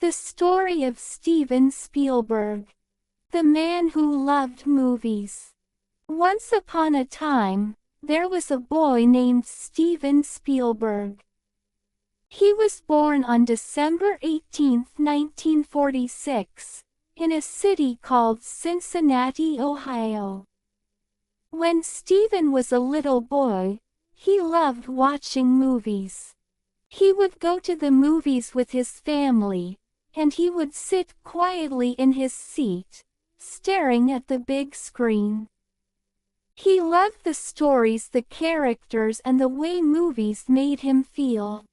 The story of Steven Spielberg, the man who loved movies. Once upon a time, there was a boy named Steven Spielberg. He was born on December 18, 1946, in a city called Cincinnati, Ohio. When Steven was a little boy, he loved watching movies. He would go to the movies with his family, and he would sit quietly in his seat, staring at the big screen. He loved the stories, the characters, and the way movies made him feel.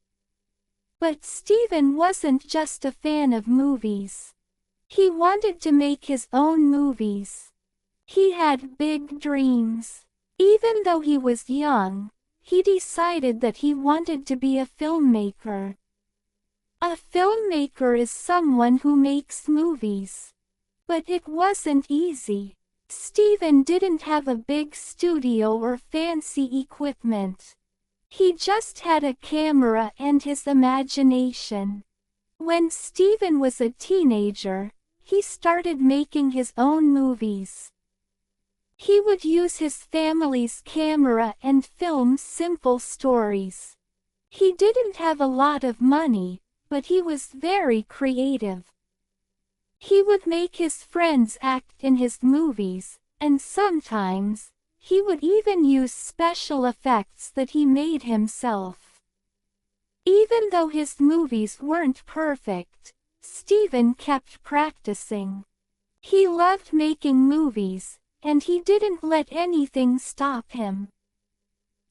But Steven wasn't just a fan of movies. He wanted to make his own movies. He had big dreams. Even though he was young, he decided that he wanted to be a filmmaker. A filmmaker is someone who makes movies. But it wasn't easy. Steven didn't have a big studio or fancy equipment. He just had a camera and his imagination. When Steven was a teenager, he started making his own movies. He would use his family's camera and film simple stories. He didn't have a lot of money, but he was very creative. He would make his friends act in his movies, and sometimes, he would even use special effects that he made himself. Even though his movies weren't perfect, Steven kept practicing. He loved making movies, and he didn't let anything stop him.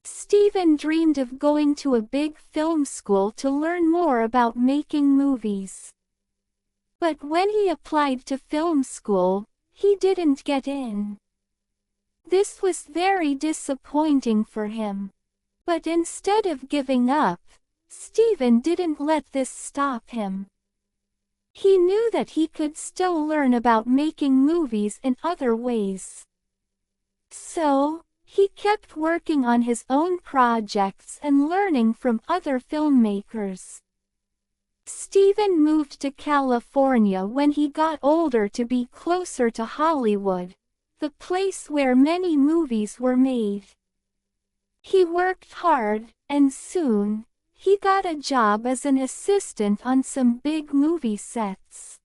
Steven dreamed of going to a big film school to learn more about making movies. But when he applied to film school, he didn't get in. This was very disappointing for him. But instead of giving up, Steven didn't let this stop him. He knew that he could still learn about making movies in other ways. So, he kept working on his own projects and learning from other filmmakers. Steven moved to California when he got older to be closer to Hollywood, the place where many movies were made. He worked hard, and soon, he got a job as an assistant on some big movie sets.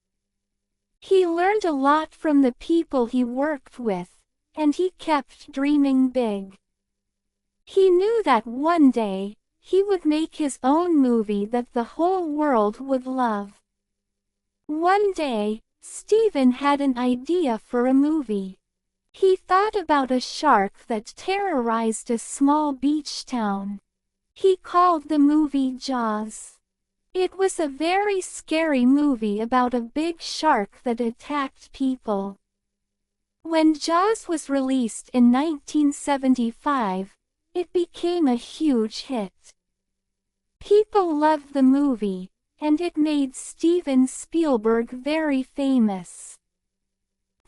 He learned a lot from the people he worked with, and he kept dreaming big. He knew that one day, he would make his own movie that the whole world would love. One day, Steven had an idea for a movie. He thought about a shark that terrorized a small beach town. He called the movie Jaws. It was a very scary movie about a big shark that attacked people. When Jaws was released in 1975, it became a huge hit. People loved the movie, and it made Steven Spielberg very famous.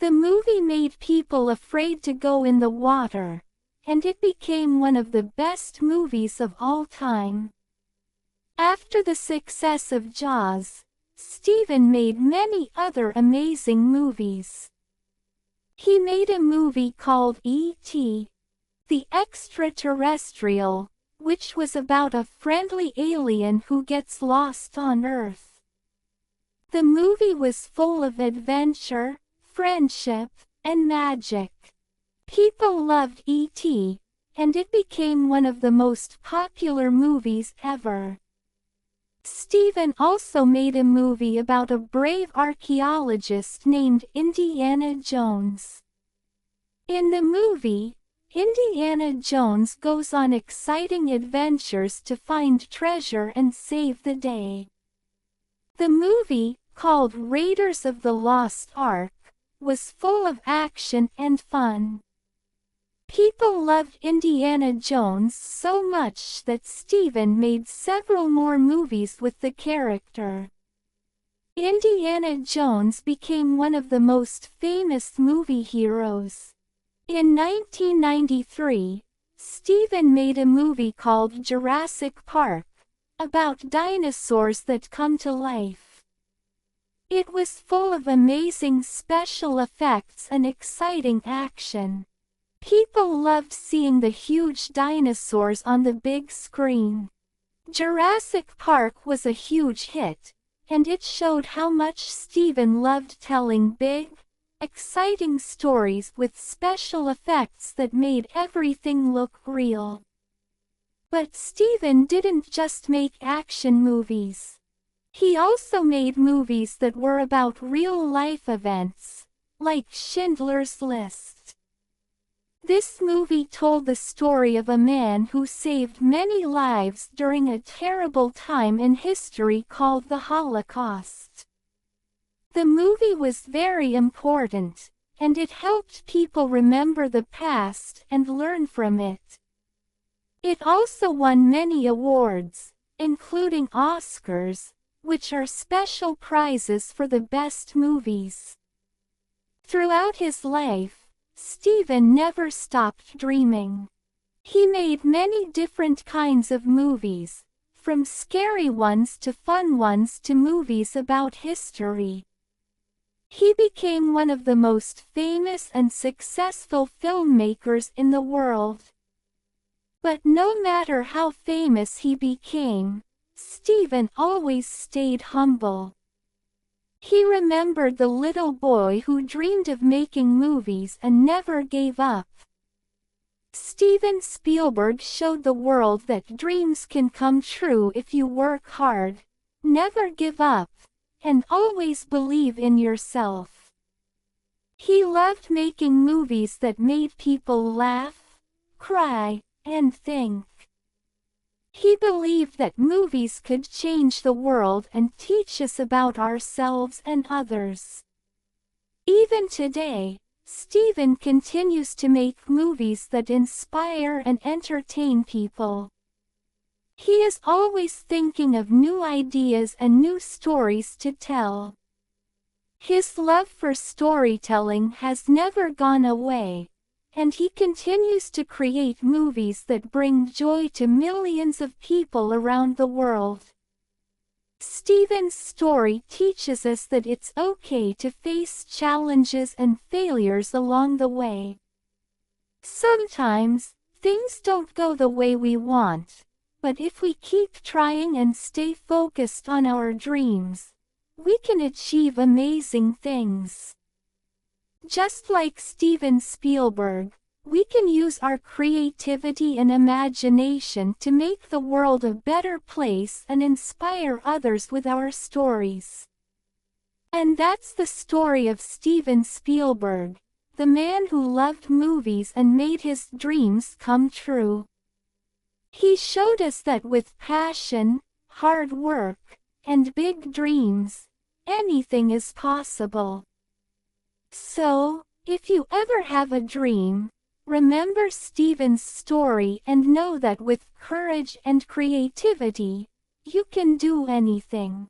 The movie made people afraid to go in the water, and it became one of the best movies of all time. After the success of Jaws, Steven made many other amazing movies. He made a movie called E.T. the Extraterrestrial, which was about a friendly alien who gets lost on Earth. The movie was full of adventure, friendship, and magic. People loved E.T., and it became one of the most popular movies ever. Steven also made a movie about a brave archaeologist named Indiana Jones. In the movie, Indiana Jones goes on exciting adventures to find treasure and save the day. The movie, called Raiders of the Lost Ark, was full of action and fun. People loved Indiana Jones so much that Steven made several more movies with the character. Indiana Jones became one of the most famous movie heroes. In 1993, Steven made a movie called Jurassic Park, about dinosaurs that come to life. It was full of amazing special effects and exciting action. People loved seeing the huge dinosaurs on the big screen. Jurassic Park was a huge hit, and it showed how much Steven loved telling big, exciting stories with special effects that made everything look real. But Steven didn't just make action movies. He also made movies that were about real-life events, like Schindler's List. This movie told the story of a man who saved many lives during a terrible time in history called the Holocaust. The movie was very important, and it helped people remember the past and learn from it. It also won many awards, including Oscars, which are special prizes for the best movies. Throughout his life, Steven never stopped dreaming. He made many different kinds of movies, from scary ones to fun ones to movies about history. He became one of the most famous and successful filmmakers in the world. But no matter how famous he became, Steven always stayed humble. He remembered the little boy who dreamed of making movies and never gave up. Steven Spielberg showed the world that dreams can come true if you work hard, never give up, and always believe in yourself. He loved making movies that made people laugh, cry, and think. He believed that movies could change the world and teach us about ourselves and others. Even today, Steven continues to make movies that inspire and entertain people. He is always thinking of new ideas and new stories to tell. His love for storytelling has never gone away, and he continues to create movies that bring joy to millions of people around the world. Steven's story teaches us that it's okay to face challenges and failures along the way. Sometimes, things don't go the way we want, but if we keep trying and stay focused on our dreams, we can achieve amazing things. Just like Steven Spielberg, we can use our creativity and imagination to make the world a better place and inspire others with our stories. And that's the story of Steven Spielberg, the man who loved movies and made his dreams come true. He showed us that with passion, hard work, and big dreams, anything is possible. So, if you ever have a dream, remember Steven's story and know that with courage and creativity, you can do anything.